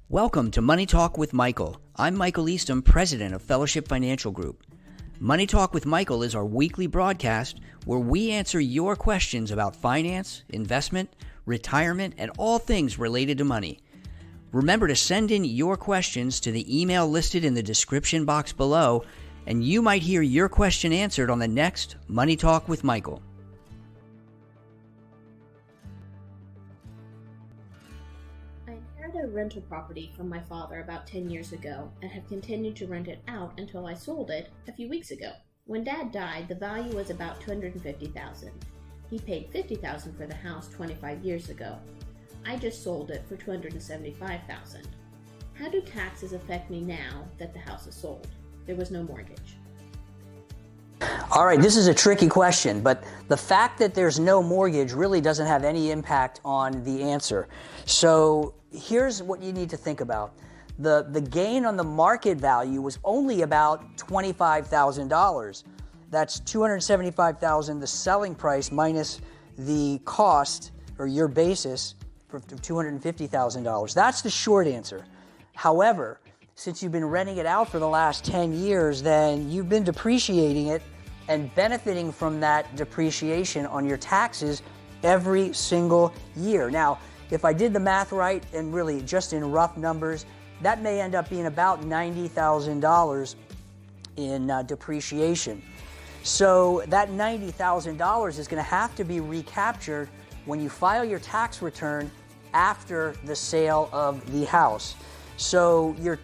Welcome to Money Talk with Michael. I'm Michael Eastham, president of Fellowship Financial Group. Money Talk with Michael is our weekly broadcast where we answer your questions about finance, investment, retirement, and all things related to money. Remember to send in your questions to the email listed in the description box below, and you might hear your question answered on the next Money Talk with Michael. I inherited a rental property from my father about 10 years ago and have continued to rent it out until I sold it a few weeks ago. When Dad died, the value was about $250,000. He paid $50,000 for the house 25 years ago. I just sold it for $275,000. How do taxes affect me now that the house is sold? There was no mortgage. All right, this is a tricky question, but the fact that there's no mortgage really doesn't have any impact on the answer. So here's what you need to think about. The gain on the market value was only about $25,000. That's $275,000, the selling price minus the cost or your basis for $250,000. That's the short answer. However, since you've been renting it out for the last 10 years, then you've been depreciating it and benefiting from that depreciation on your taxes every single year. Now, if I did the math right, and really just in rough numbers, that may end up being about $90,000 in depreciation. So that $90,000 is going to have to be recaptured when you file your tax return after the sale of the house. So your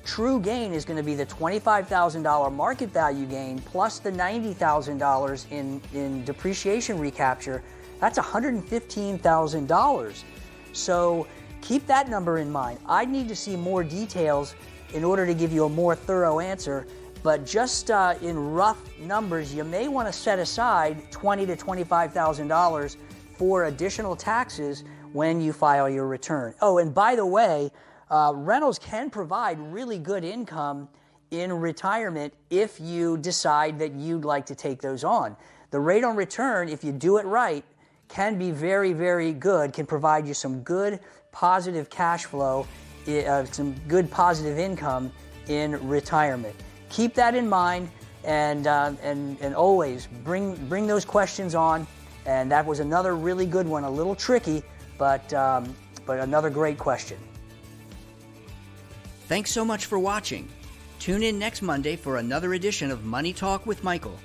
true gain is going to be the $25,000 market value gain plus the $90,000 in depreciation recapture. That's $115,000. So keep that number in mind. I need to see more details in order to give you a more thorough answer, but just in rough numbers, you may want to set aside $20,000 to $25,000 for additional taxes when you file your return. Oh, and by the way, rentals can provide really good income in retirement if you decide that you'd like to take those on. The rate on return, if you do it right, can be very, very good, can provide you some good positive cash flow, some good positive income in retirement. Keep that in mind and always bring those questions on. And that was another really good one, a little tricky, but another great question. Thanks so much for watching. Tune in next Monday for another edition of Money Talk with Michael.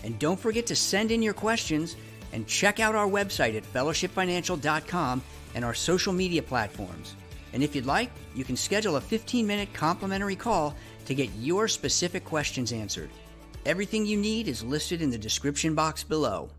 And don't forget to send in your questions and check out our website at fellowshipfinancial.com and our social media platforms. And if you'd like, you can schedule a 15-minute complimentary call to get your specific questions answered. Everything you need is listed in the description box below.